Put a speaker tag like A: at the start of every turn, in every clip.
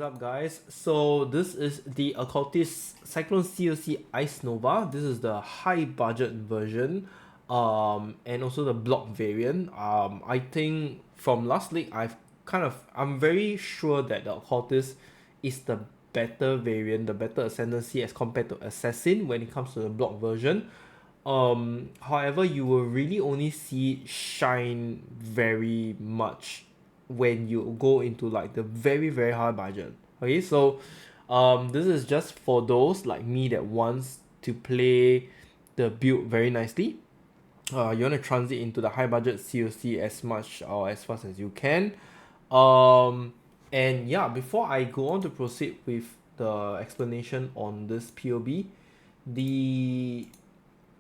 A: up, guys? So this is the Occultist Cyclone COC Ice Nova. This is the high budget version, and also the block variant. I think from last league, I'm very sure that the Occultist is the better variant, the better Ascendancy as compared to Assassin when it comes to the block version. However, you will really only see it shine very much when you go into like the very very high budget. Okay, so this is just for those like me that wants to play the build very nicely. You want to transit into the high budget COC as much or as fast as you can. And yeah, before I go on to proceed with the explanation on this POB, the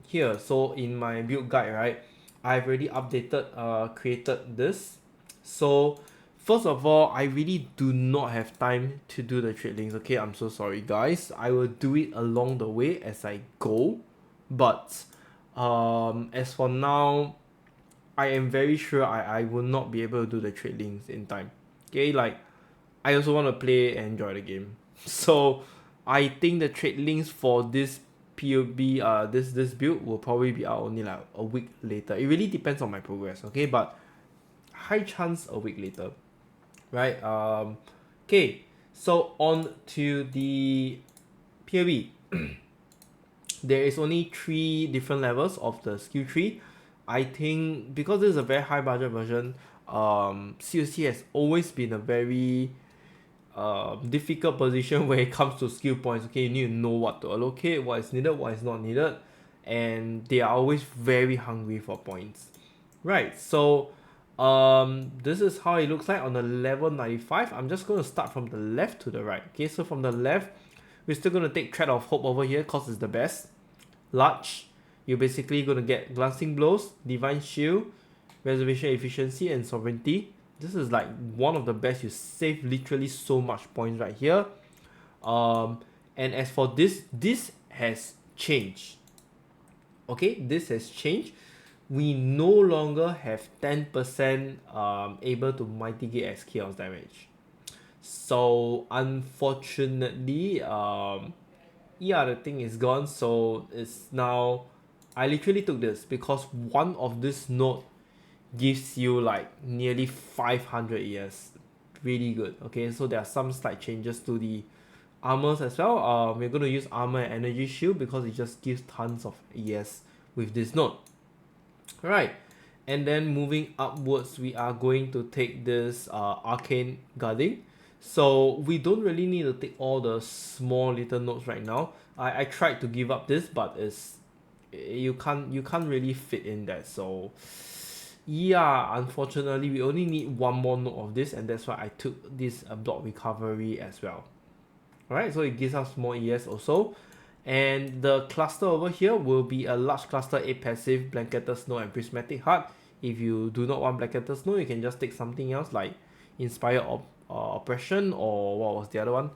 A: here, so in my build guide, right, I've already created this. So first of all, I really do not have time to do the trade links. Okay, I'm so sorry, guys. I will do it along the way as I go, but as for now, I am very sure I will not be able to do the trade links in time. Okay, like I also want to play and enjoy the game. So I think the trade links for this POB this build will probably be out only like a week later. It really depends on my progress, okay? But high chance a week later. Right? Okay. So on to the POB. There is only 3 different levels of the skill tree. I think because this is a very high budget version, COC has always been a very difficult position when it comes to skill points. Okay, you need to know what to allocate, what is needed, what is not needed, and they are always very hungry for points. Right, so this is how it looks like on the level 95. I'm just going to start from the left to the right. Okay, so from the left, we're still going to take Thread of Hope over here because it's the best. Large, you're basically going to get Glancing Blows, Divine Shield, Reservation Efficiency, and Sovereignty. This is like one of the best. You save literally so much points right here. And as for this has changed. Okay, this has changed. We no longer have 10% able to mitigate as chaos damage. So unfortunately, yeah, the thing is gone. So it's now, I literally took this because one of this node gives you like nearly 500 ES. Really good. Okay, so there are some slight changes to the armors as well. We're going to use armor and energy shield because it just gives tons of ES with this node. Alright, and then moving upwards, we are going to take this arcane guarding. So we don't really need to take all the small little nodes right now. I tried to give up this, but you can't really fit in that. So yeah, unfortunately, we only need one more node of this, and that's why I took this block recovery as well. Alright, so it gives us more ES also. And the cluster over here will be a large cluster 8 passive, Blanketed Snow, and Prismatic Heart. If you do not want Blanketed Snow, you can just take something else like Inspire Oppression, or what was the other one?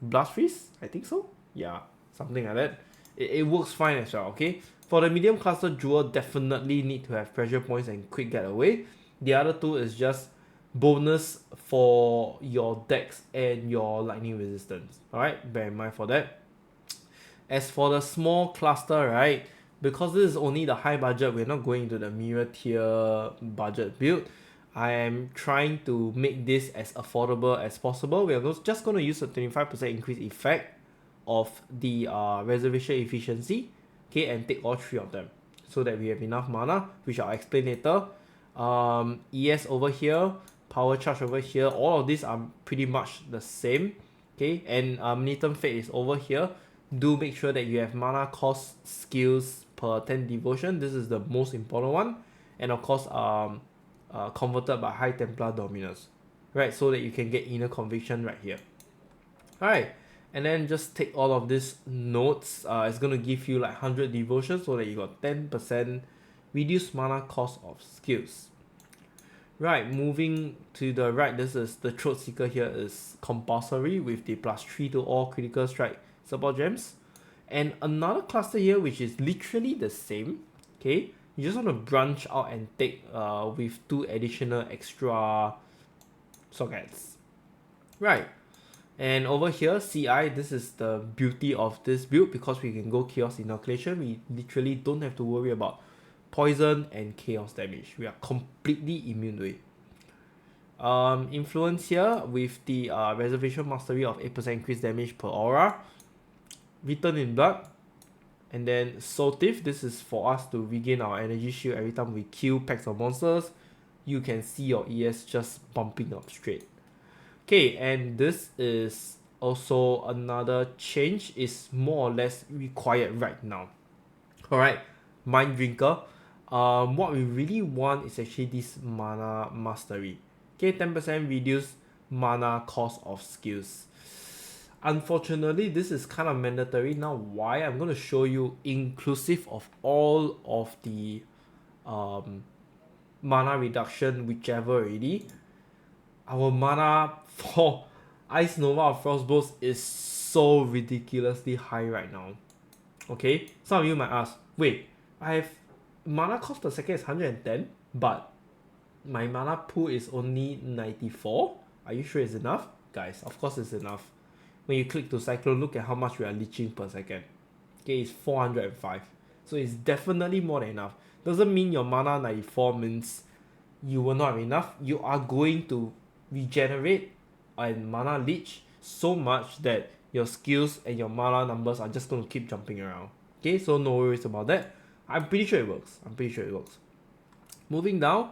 A: Blast Freeze, I think so. Yeah, something like that. It works fine as well, okay? For the medium cluster jewel, definitely need to have pressure points and quick getaway. The other two is just bonus for your dex and your lightning resistance. Alright, bear in mind for that. As for the small cluster, right, because this is only the high budget, we're not going into the mirror tier budget build. I am trying to make this as affordable as possible. We are just going to use a 25% increase effect of the reservation efficiency, okay, and take all 3 of them so that we have enough mana, which I'll explain later. ES over here, power charge over here, all of these are pretty much the same, okay, and Militant Fate is over here. Do make sure that you have mana cost skills per 10 devotion. This is the most important one, and of course converted by High Templar Dominus, right, so that you can get Inner Conviction right here. Alright, and then just take all of these notes. It's gonna give you like 100 devotion so that you got 10% reduced mana cost of skills. Right, moving to the right, this is the Throat Seeker here is compulsory with the +3 to all critical strike support gems. And another cluster here which is literally the same, okay, you just want to branch out and take with 2 additional extra sockets. Right. And over here, CI, this is the beauty of this build because we can go Chaos Inoculation. We literally don't have to worry about poison and chaos damage. We are completely immune to it. Influence here with the Reservation Mastery of 8% increased damage per aura. Return in Blood. And then Soul Thief, this is for us to regain our energy shield every time we kill packs of monsters. You can see your ES just bumping up straight. Okay, and this is also another change, is more or less required right now. Alright, Mind Drinker. What we really want is actually this Mana Mastery. Okay, 10% reduce mana cost of skills. Unfortunately, this is kind of mandatory. Now, why? I'm going to show you inclusive of all of the mana reduction, whichever already. Our mana for Ice Nova or Frostbolts is so ridiculously high right now. Okay, some of you might ask, wait, I have mana cost per second is 110, but my mana pool is only 94. Are you sure it's enough? Guys, of course it's enough. When you click to Cyclone, look at how much we are leeching per second. Okay, it's 405. So it's definitely more than enough. Doesn't mean your mana 94 means you will not have enough. You are going to regenerate and mana leech so much that your skills and your mana numbers are just going to keep jumping around. Okay, so no worries about that. I'm pretty sure it works. Moving down,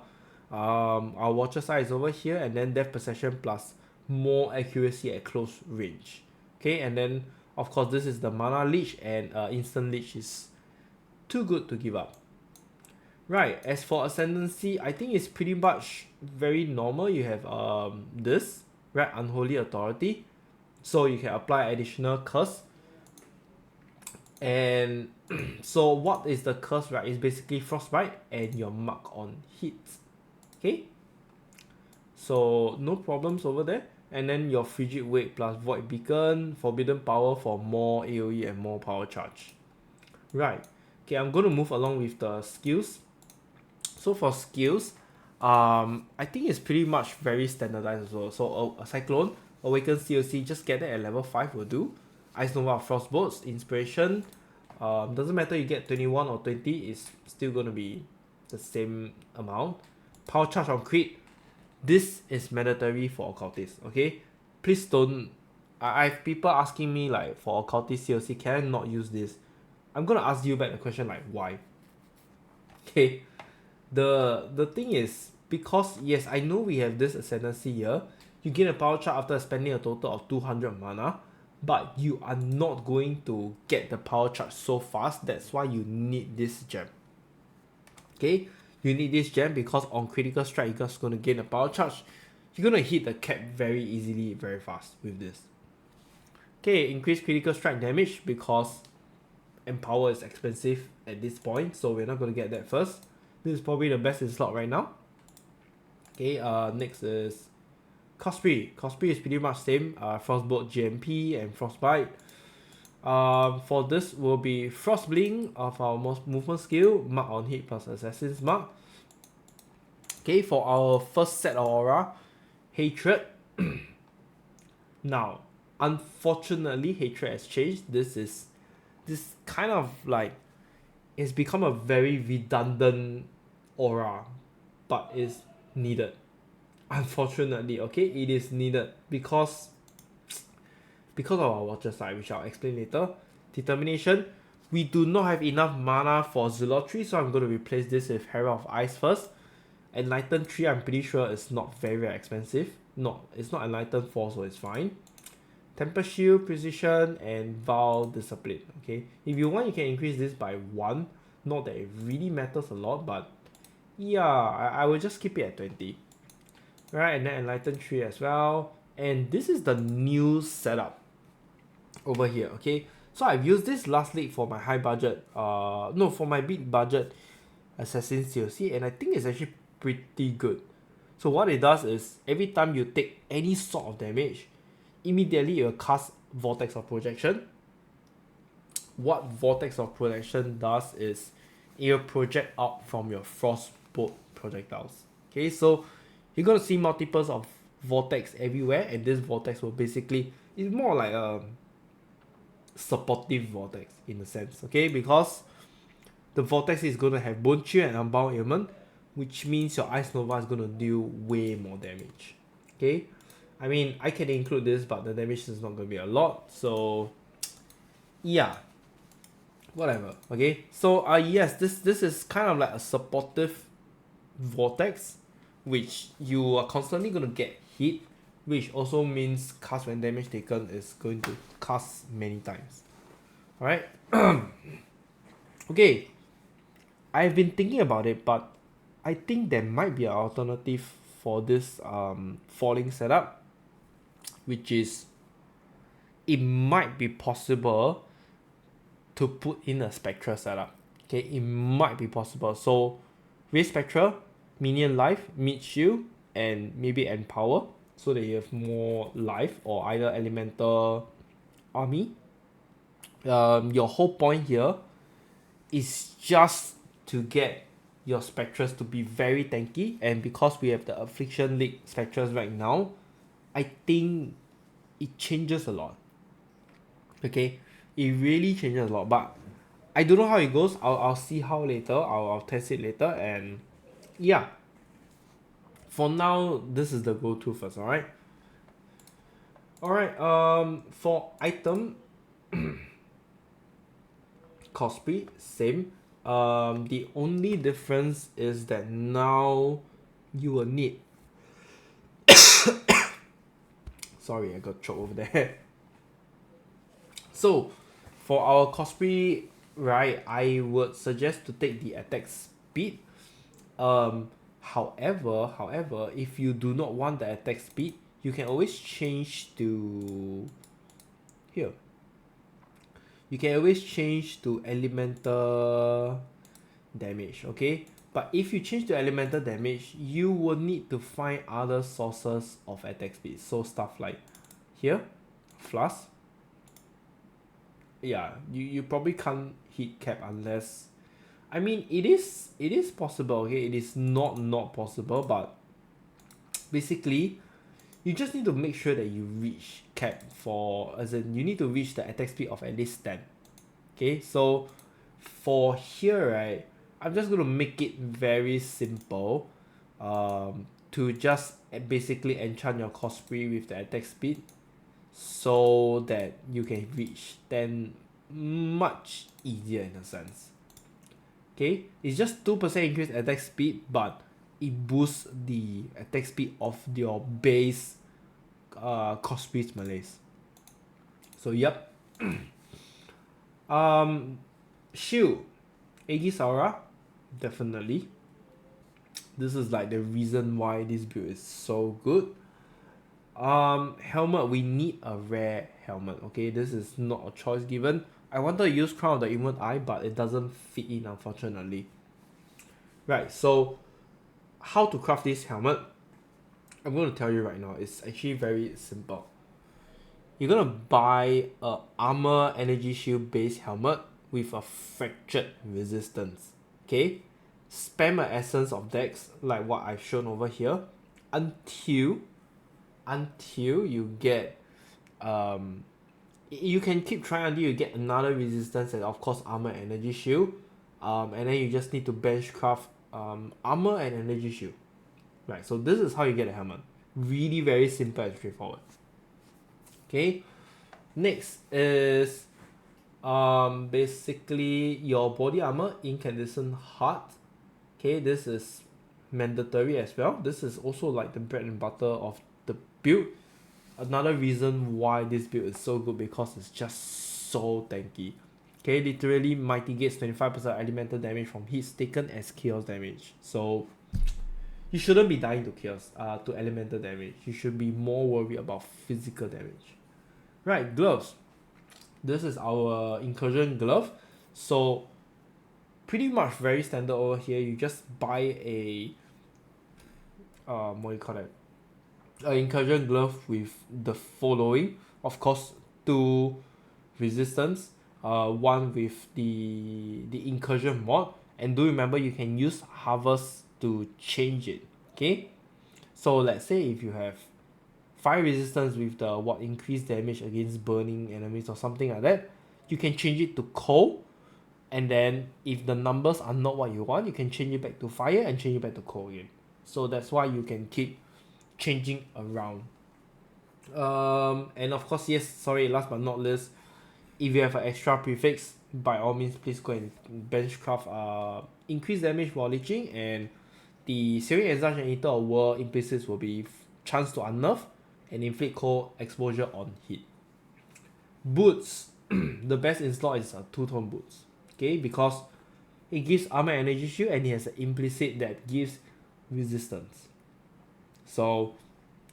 A: our watcher size is over here, and then depth perception plus more accuracy at close range. Okay, and then of course this is the mana leech, and instant leech is too good to give up. Right, as for Ascendancy, I think it's pretty much very normal. You have this, right, Unholy Authority. So you can apply additional curse. And so what is the curse, right? It's basically Frostbite and your mark on hits. Okay? So no problems over there. And then your Frigid Wake plus Void Beacon, Forbidden Power for more AoE and more power charge. Right. Okay, I'm going to move along with the skills. So for skills, I think it's pretty much very standardized as well. So a Cyclone, Awaken COC, just get that at level 5 will do. Ice Nova, Frostbolts, Inspiration. Doesn't matter you get 21 or 20, it's still going to be the same amount. Power charge on crit. This is mandatory for Occultist, okay? Please don't... I have people asking me like, for Occultist COC, can I not use this? I'm going to ask you back the question like, why? Okay, the thing is, because yes, I know we have this Ascendancy here, you gain a power charge after spending a total of 200 mana, but you are not going to get the power charge so fast. That's why you need this gem. Okay, you need this gem because on critical strike, you're just going to gain a power charge. You're going to hit the cap very easily, very fast with this. Okay, increase critical strike damage because Empower is expensive at this point, so we're not going to get that first. This is probably the best in slot right now. Okay, next is Cosplay. Cosplay is pretty much same. Frostbolt, GMP, and Frostbite. For this will be Frostblink of our most movement skill, Mark on hit plus Assassin's Mark. Okay, for our first set of aura, Hatred. Now, unfortunately, Hatred has changed. This kind of like, it's become a very redundant aura, but it's needed. Unfortunately, okay, it is needed because of our watcher side, which I'll explain later. Determination. We do not have enough mana for Zulotry, so I'm going to replace this with Herald of Ice first. Enlighten 3, I'm pretty sure it's not very expensive. No, it's not Enlighten 4, so it's fine. Temper Shield, Precision, and Vow Discipline. Okay, if you want, you can increase this by 1. Not that it really matters a lot, but yeah, I will just keep it at 20. Right, and then Enlighten 3 as well. And this is the new setup over here, okay? So I've used this last league for my high budget, for my big budget Assassin's COC, and I think it's actually pretty good. So what it does is, every time you take any sort of damage, immediately it will cast Vortex of Projection. What Vortex of Projection does is, it will project out from your Frostbolt projectiles. Okay, so you're going to see multiples of vortex everywhere, and this vortex will basically, it's more like a supportive vortex in a sense, okay? Because the vortex is going to have bone chill and unbound ailment, which means your Ice Nova is going to deal way more damage, okay? I mean, I can include this, but the damage is not going to be a lot, so yeah, whatever, okay? So yes, this is kind of like a supportive vortex, which you are constantly going to get hit, which also means cast when damage taken is going to cast many times. Alright? Okay, I've been thinking about it, but I think there might be an alternative for this falling setup, which is it might be possible to put in a Spectre setup. Okay, it might be possible. So with Spectre, minion life, mid shield, and maybe empower, so that you have more life, or either elemental army. Your whole point here is just to get your Spectres to be very tanky, and because we have the Affliction League Spectres right now, I think it changes a lot. Okay, it really changes a lot, but I don't know how it goes. I'll see how later. I'll test it later, and yeah. For now, this is the go-to first. Alright. Alright. For item cosplay, same. The only difference is that now you will need. Sorry, I got choked over there. So, for our cosplay, right, I would suggest to take the attack speed. However, if you do not want the attack speed, you can always change to here. You can always change to elemental damage, okay? But if you change to elemental damage, you will need to find other sources of attack speed. So stuff like here, Flask. Yeah, you probably can't hit cap unless, I mean, it is possible, okay? It is not possible, but basically you just need to make sure that you reach cap for, as in you need to reach the attack speed of at least 10. Okay, so for here, right, I'm just gonna make it very simple, to just basically enchant your cosplay with the attack speed, so that you can reach 10 much easier in a sense. Okay, it's just 2% increase attack speed, but it boosts the attack speed of your base cosplay malaise. So yep. Shield, Aegisaura, definitely. This is like the reason why this build is so good. Helmet, we need a rare helmet, okay? This is not a choice given. I wanted to use Crown of the Inward Eye, but it doesn't fit in, unfortunately. Right, so how to craft this helmet? I'm going to tell you right now. It's actually very simple. You're going to buy a armor energy shield based helmet with a fractured resistance, okay? Spam an essence of dex like what I've shown over here until you get you can keep trying until you get another resistance and of course armor energy shield, and then you just need to bench craft armor and energy shield. Right, so this is how you get a helmet. Really very simple and straightforward. Okay, next is basically your body armor, incandescent heart. Okay, this is mandatory as well. This is also like the bread and butter of the build. Another reason why this build is so good, because it's just so tanky. Okay, literally mitigates 25% elemental damage from hits taken as chaos damage. So you shouldn't be dying to chaos, to elemental damage. You should be more worried about physical damage. Right, gloves. This is our incursion glove. So pretty much very standard over here. You just buy a what do you call that? An incursion glove with the following. Of course, 2 resistance, one with the incursion mod, and do remember you can use harvest to change it. Okay, so let's say if you have fire resistance with the what increased damage against burning enemies or something like that, you can change it to cold. And then if the numbers are not what you want, you can change it back to fire and change it back to cold again. So that's why you can keep changing around. And of course, yes, sorry, last but not least, if you have an extra prefix, by all means, please go and benchcraft increase damage while leeching, and the Searing Exarch and Eater of World implicits will be chance to unnerve and inflict cold exposure on hit. Boots, the best in slot is a two-tone boots, okay, because it gives armor energy shield and it has an implicit that gives resistance. So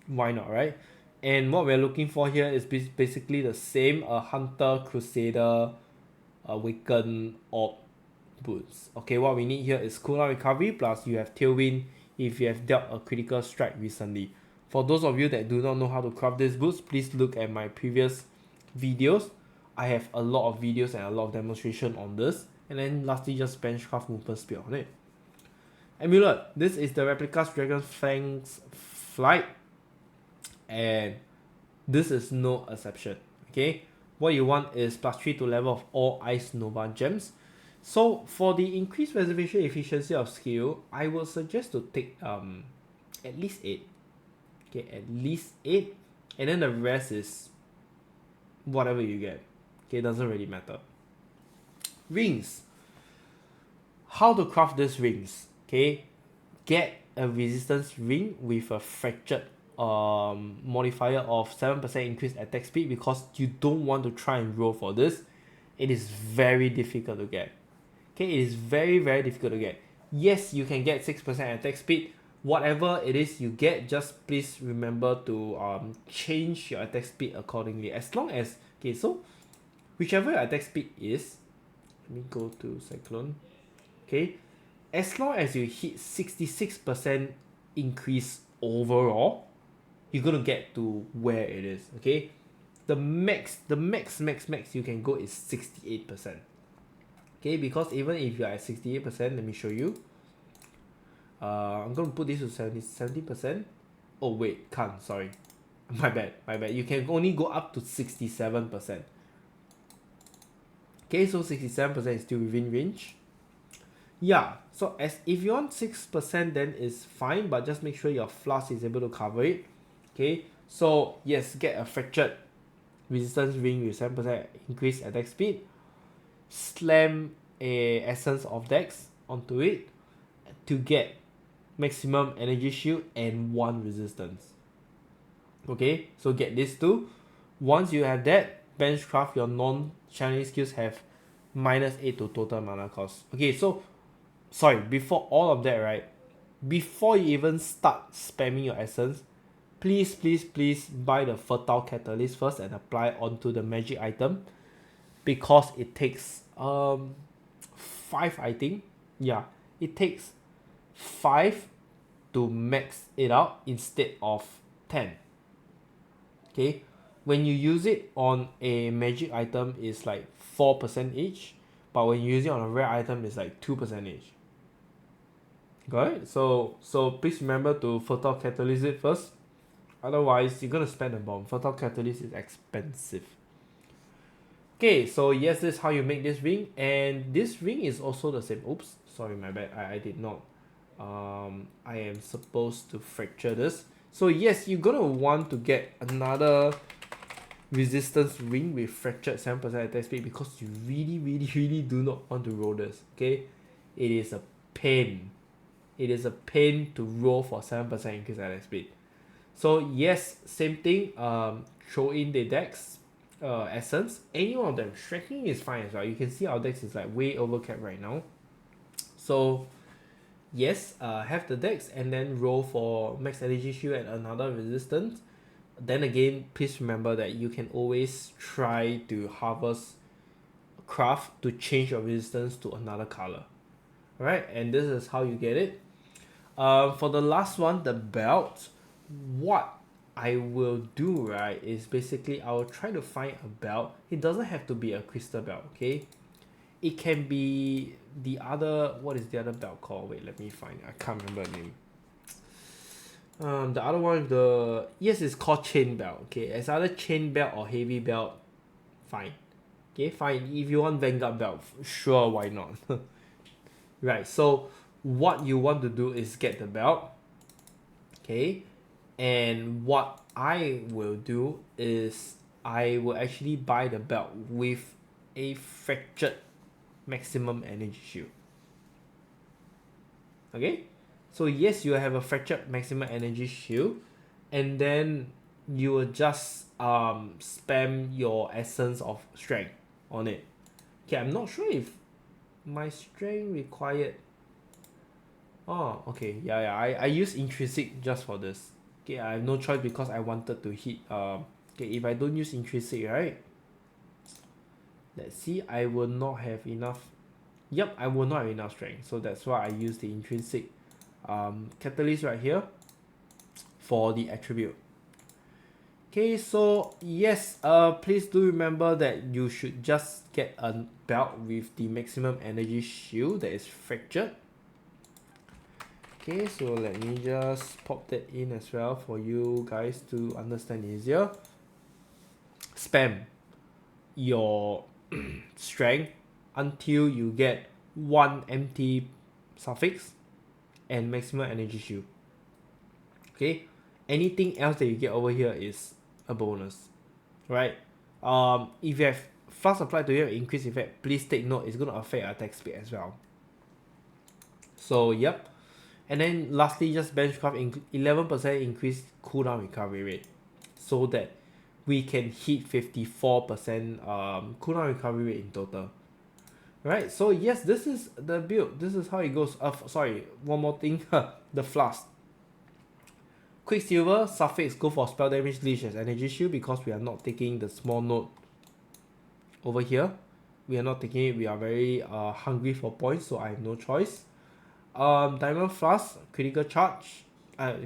A: why not, right? And what we're looking for here is basically the same Hunter, Crusader, Awaken, Orb boots. Okay, what we need here is cooldown recovery plus you have Tailwind if you have dealt a critical strike recently. For those of you that do not know how to craft these boots, please look at my previous videos. I have a lot of videos and a lot of demonstration on this. And then lastly, just benchcraft movement speed on it. Amulet, this is the Replica's Dragon Fang's Flight, and this is no exception. Okay, what you want is +3 to level of all Ice Nova gems. So for the increased reservation efficiency of skill, I would suggest to take at least 8. Okay, at least 8, and then the rest is whatever you get. Okay, it doesn't really matter. Rings. How to craft these rings? Okay, get a resistance ring with a fractured modifier of 7% increased attack speed, because you don't want to try and roll for this. It is very difficult to get. Okay, it is very difficult to get. Yes, you can get 6% attack speed. Whatever it is you get, just please remember to change your attack speed accordingly. As long as, okay, so whichever your attack speed is, let me go to Cyclone. Okay, as long as you hit 66% increase overall, you're gonna get to where it is. Okay, the max you can go is 68%. Okay, because even if you're at 68%, let me show you. I'm gonna put this to 70%. Oh wait, can't, sorry. My bad. You can only go up to 67%. Okay, so 67% is still within range. Yeah, so as if you want 6%, then it's fine, but just make sure your Flask is able to cover it. Okay, so yes, get a fractured resistance ring with 7% increased attack speed. Slam a Essence of Dex onto it to get maximum energy shield and 1 resistance. Okay, so get this too. Once you have that, benchcraft your non-channeling skills have -8 to total mana cost. Okay, so sorry, before all of that, right, before you even start spamming your essence, please buy the Fertile Catalyst first and apply onto the magic item, because it takes 5, I think. Yeah, it takes 5 to max it out instead of 10. Okay, when you use it on a magic item, it's like 4% each, but when you use it on a rare item, it's like 2% each. Got it? So please remember to Fertile Catalyst it first. Otherwise, you're gonna spend a bomb. Fertile Catalyst is expensive. Okay, so yes, this is how you make this ring, and this ring is also the same. Oops, sorry, my bad. I did not. I am supposed to fracture this. So yes, you're gonna want to get another resistance ring with fractured 7% attack speed, because you really do not want to roll this. Okay, it is a pain. It is a pain to roll for 7% increased attack speed. So yes, same thing. Throw in the Dex, Essence, any one of them. Striking is fine as well. You can see our Dex is like way overcapped right now. So yes, have the Dex and then roll for max energy shield and another resistance. Then again, please remember that you can always try to harvest craft to change your resistance to another color. Alright, and this is how you get it. For the last one, the belt, what I will do, right, is basically I will try to find a belt. It doesn't have to be a crystal belt, okay? It can be the other, what is the other belt called? Wait, let me find it. I can't remember the name. The other one with the, yes, it's called chain belt. Okay, as either chain belt or heavy belt, fine. Okay, fine. If you want Vanguard belt, sure, why not? Right. So what you want to do is get the belt. Okay, and what I will do is I will actually buy the belt with a fractured maximum energy shield. Okay, so yes, you have a fractured maximum energy shield, and then you will just spam your essence of strength on it. Okay, I'm not sure if my strength required. Oh, okay, yeah, I use intrinsic just for this. Okay, I have no choice because I wanted to hit. Okay, if I don't use intrinsic, right? Let's see, I will not have enough. Yep, I will not have enough strength, so that's why I use the intrinsic catalyst right here for the attribute. Okay, so yes, please do remember that you should just get a belt with the maximum energy shield that is fractured. Okay, so let me just pop that in as well for you guys to understand easier. Spam your strength until you get one empty suffix and maximum energy shield. Okay, anything else that you get over here is a bonus, right? If you have flask applied to your increase effect, please take note it's going to affect your attack speed as well. So yep, and then lastly, just benchcraft 11% increase cooldown recovery rate, so that we can hit 54% cooldown recovery rate in total. Right, so yes, this is the build. This is how it goes. Sorry, one more thing. The flask. Quicksilver suffix go for spell damage, leech as energy shield because we are not taking the small node over here. We are not taking it. We are very hungry for points, so I have no choice. Diamond Flask, critical charge,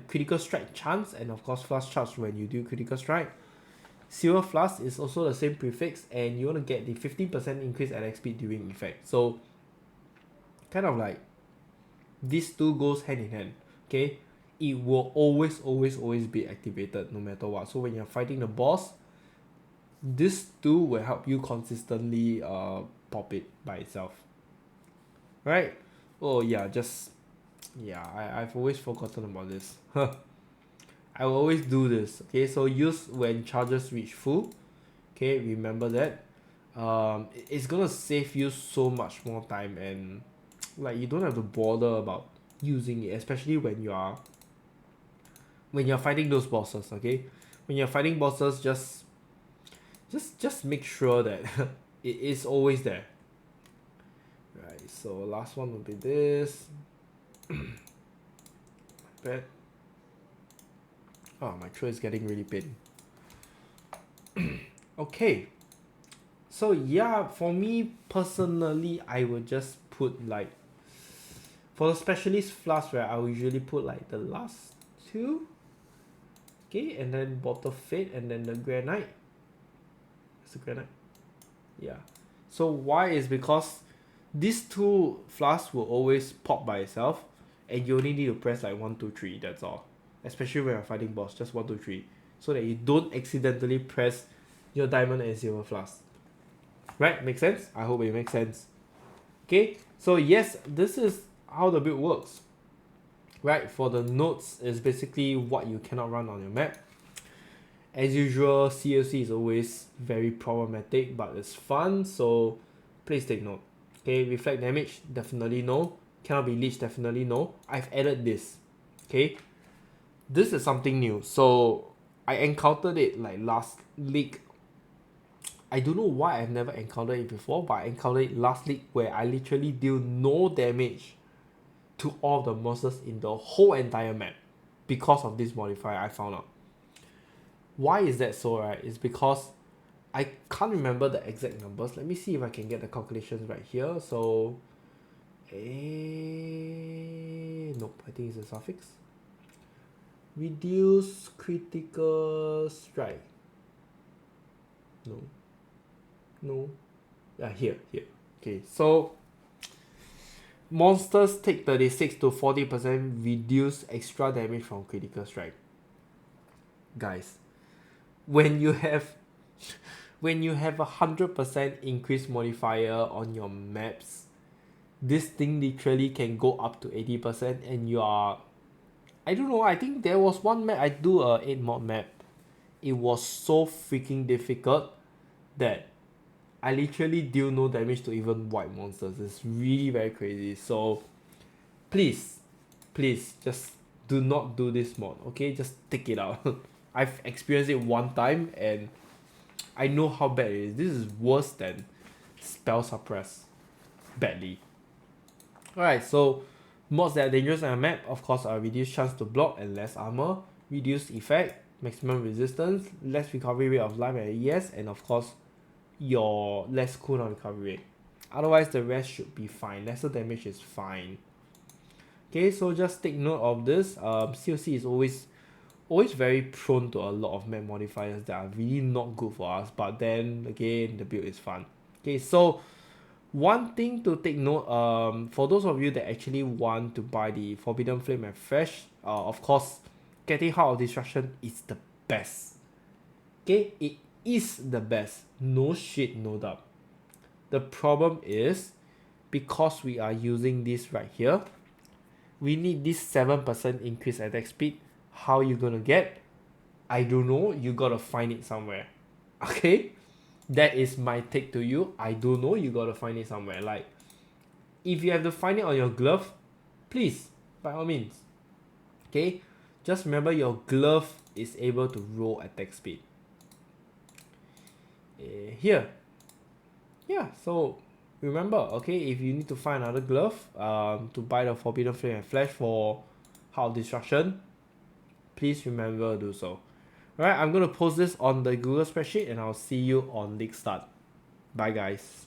A: critical strike chance, and of course flask charge when you do critical strike. Silver Flask is also the same prefix, and you want to get the 15% increase attack speed during effect. So, kind of like these two goes hand in hand. Okay, it will always be activated no matter what. So when you're fighting the boss, this two will help you consistently pop it by itself. Right? Oh yeah, I've always forgotten about this. I will always do this. Okay, so use when charges reach full. Okay, remember that. It's gonna save you so much more time, and like you don't have to bother about using it, especially when you're fighting those bosses. Okay, when you're fighting bosses, just make sure that it is always there. Right. So last one will be this. Bad. Oh, my throat is getting really pain. Okay. So yeah, for me personally, I would just put like, for the specialist flask, right, I will usually put like the last two. Okay, and then bottle fate, and then the granite. It's the granite. Yeah. So why is because these two flasks will always pop by itself, and you only need to press like 1, 2, 3. That's all. Especially when you're fighting boss, just 1, 2, 3, so that you don't accidentally press your diamond and silver flask. Right? Make sense? I hope it makes sense. Okay. So yes, this is how the build works. Right? For the nodes is basically what you cannot run on your map. As usual, COC is always very problematic, but it's fun, so please take note. Okay, reflect damage, definitely no. Cannot be leech, definitely no. I've added this. Okay, this is something new. So I encountered it like last league. I don't know why I've never encountered it before, but I encountered it last league where I literally deal no damage to all the monsters in the whole entire map because of this modifier I found out. Why is that so, right? It's because I can't remember the exact numbers. Let me see if I can get the calculations right here. So, nope, I think it's a suffix. Reduce critical strike. No. Yeah, here. Okay, so monsters take 36 to 40% reduce extra damage from critical strike. Guys, when you have when you have 100% increased modifier on your maps, this thing literally can go up to 80% and you are, I don't know, I think there was one map I do a 8 mod map. It was so freaking difficult that I literally deal no damage to even white monsters. It's really very crazy. So please just do not do this mod, okay? Just take it out. I've experienced it one time and I know how bad it is. This is worse than spell suppress badly. Alright, so mods that are dangerous on a map, of course, are reduced chance to block and less armor, reduced effect, maximum resistance, less recovery rate of life and ES, and of course your less cooldown recovery rate. Otherwise the rest should be fine. Lesser damage is fine. Okay, so just take note of this. COC is always very prone to a lot of map modifiers that are really not good for us, but then again the build is fun. Okay, so one thing to take note, for those of you that actually want to buy the Forbidden Flame and Fresh, of course getting Heart of Destruction is the best. Okay, it is the best, no shit, no doubt. The problem is, because we are using this right here, we need this 7% increase attack speed. How you gonna get? I don't know, you gotta find it somewhere. Okay, that is my take to you. I don't know, you gotta find it somewhere. Like, if you have to find it on your glove, please, by all means. Okay, just remember your glove is able to roll attack speed. Here, yeah, so remember, okay, if you need to find another glove to buy the Forbidden Flame and Flash for Heart of Destruction, please remember to do so. Alright, I'm going to post this on the Google spreadsheet and I'll see you on League Start. Bye guys.